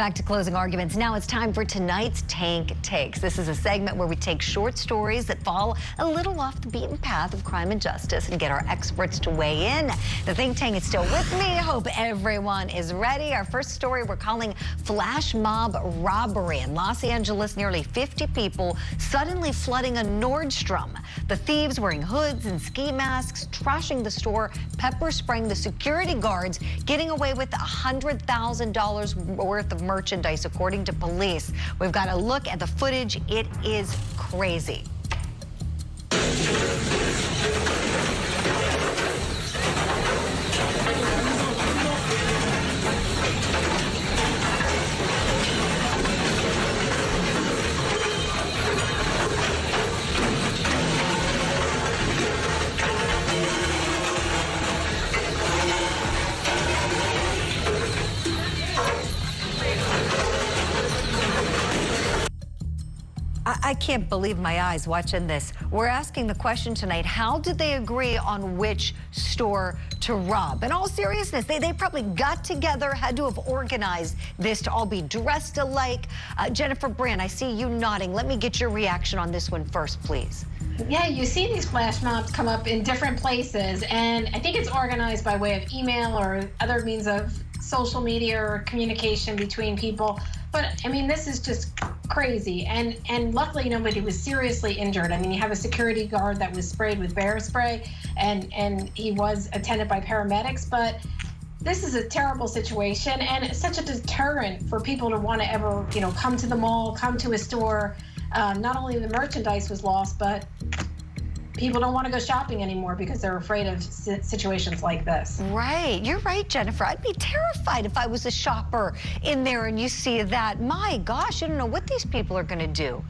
Back to closing arguments. Now it's time for tonight's Tank Takes. This is a segment where we take short stories that fall a little off the beaten path of crime and justice and get our experts to weigh in. The Think Tank is still with me. Hope everyone is ready. Our first story we're calling Flash Mob Robbery. In Los Angeles, nearly 50 people suddenly flooding a Nordstrom. The thieves wearing hoods and ski masks, trashing the store, pepper spraying the security guards, getting away with $100,000 worth of merchandise, according to police. We've got a look at the footage. It is crazy. I can't believe my eyes watching this. We're asking the question tonight, how did they agree on which store to rob? In all seriousness, they probably got together, had to have organized this to all be dressed alike. Jennifer Brand, I see you nodding. Let me get your reaction on this one first, please. Yeah, you see these flash mobs come up in different places, and I think it's organized by way of email or other means of social media or communication between people. But I mean, this is just crazy, and luckily nobody was seriously injured. I mean, you have a security guard that was sprayed with bear spray, and he was attended by paramedics. But this is a terrible situation, and it's such a deterrent for people to want to ever, come to the mall, come to a store. Not only the merchandise was lost, but people don't want to go shopping anymore because they're afraid of situations like this. Right. You're right, Jennifer. I'd be terrified if I was a shopper in there and you see that. My gosh, you don't know what these people are going to do.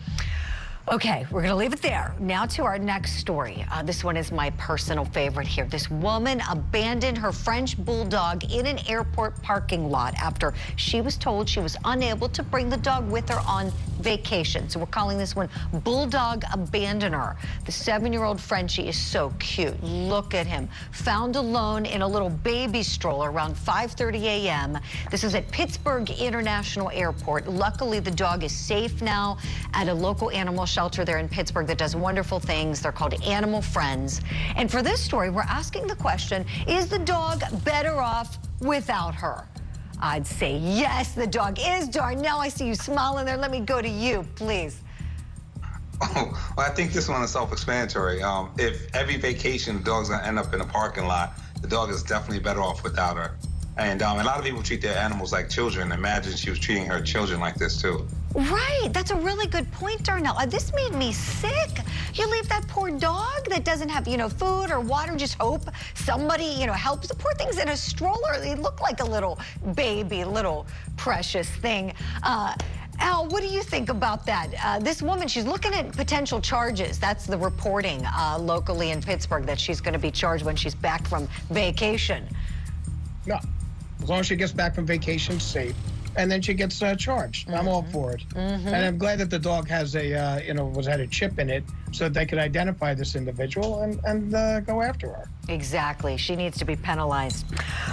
Okay, we're going to leave it there. Now to our next story. This one is my personal favorite here. This woman abandoned her French bulldog in an airport parking lot after she was told she was unable to bring the dog with her on vacation. So we're calling this one Bulldog Abandoner. The 7-year-old Frenchie is so cute. Look at him. Found alone in a little baby stroller around 5:30 a.m. This is at Pittsburgh International Airport. Luckily, the dog is safe now at a local animal shelter there in Pittsburgh that does wonderful things. They're called Animal Friends. And for this story, we're asking the question, is the dog better off without her? I'd say yes, the dog is. Darnell, I see you smiling there. Let me go to you, please. Oh, well, I think this one is self-explanatory. If every vacation the dog's gonna end up in a parking lot, the dog is definitely better off without her. And a lot of people treat their animals like children. Imagine she was treating her children like this too. Right, that's a really good point, Darnell. This made me sick. You leave that poor dog that doesn't have, food or water, just hope somebody, helps. The poor thing's in a stroller. They look like a little baby, little precious thing. Al, what do you think about that? This woman, she's looking at potential charges. That's the reporting locally in Pittsburgh, that she's going to be charged when she's back from vacation. No, as long as she gets back from vacation safe, and then she gets charged. I'm all for it. And I'm glad that the dog has a, had a chip in it so that they could identify this individual and go after her. Exactly. She needs to be penalized.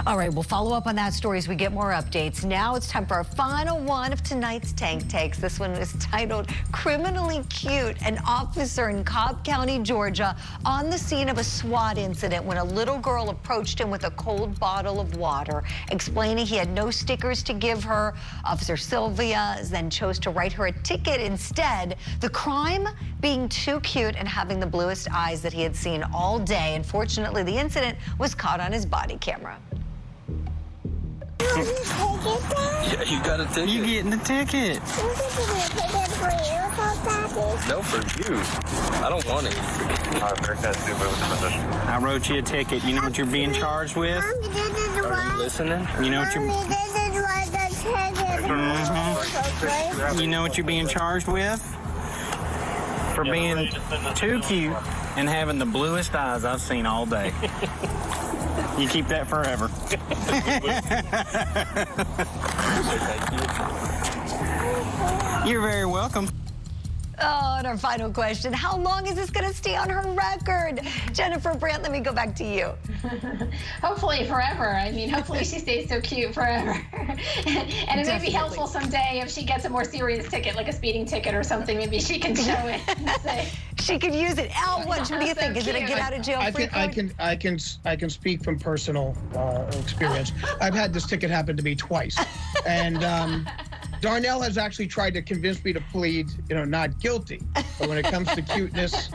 All right, we'll follow up on that story as we get more updates. Now it's time for our final one of tonight's Tank Takes. This one is titled Criminally Cute. An officer in Cobb County, Georgia, on the scene of a SWAT incident when a little girl approached him with a cold bottle of water, explaining he had no stickers to give her. Officer Sylvia then chose to write her a ticket instead. The crime being too cute and having the bluest eyes that he had seen all day. Unfortunately, the incident was caught on his body camera. Yeah, you got a ticket. You getting the ticket. No, for you. I don't want it. I wrote you a ticket. You know what you're being charged with? Are you listening? You know what you're... You know what you're being charged with? For being too cute and having the bluest eyes I've seen all day. You keep that forever. You're very welcome. Oh, and our final question, how long is this going to stay on her record? Jennifer Brandt, let me go back to you. Hopefully forever. I mean, hopefully she stays so cute forever. And it may be helpful someday if she gets a more serious ticket, like a speeding ticket or something. Maybe she can show it and say. She could use it. Al, what do you think? Is it a get out of jail free card? I can speak from personal experience. I've had this ticket happen to me twice, and Darnell has actually tried to convince me to plead, not guilty. But when it comes to cuteness,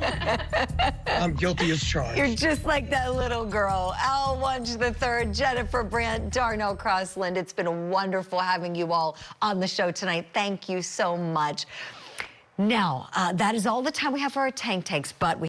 I'm guilty as charged. You're just like that little girl. Al Wunsch III, Jennifer Brandt, Darnell Crosland. It's been wonderful having you all on the show tonight. Thank you so much. Now, that is all the time we have for our tank takes, but we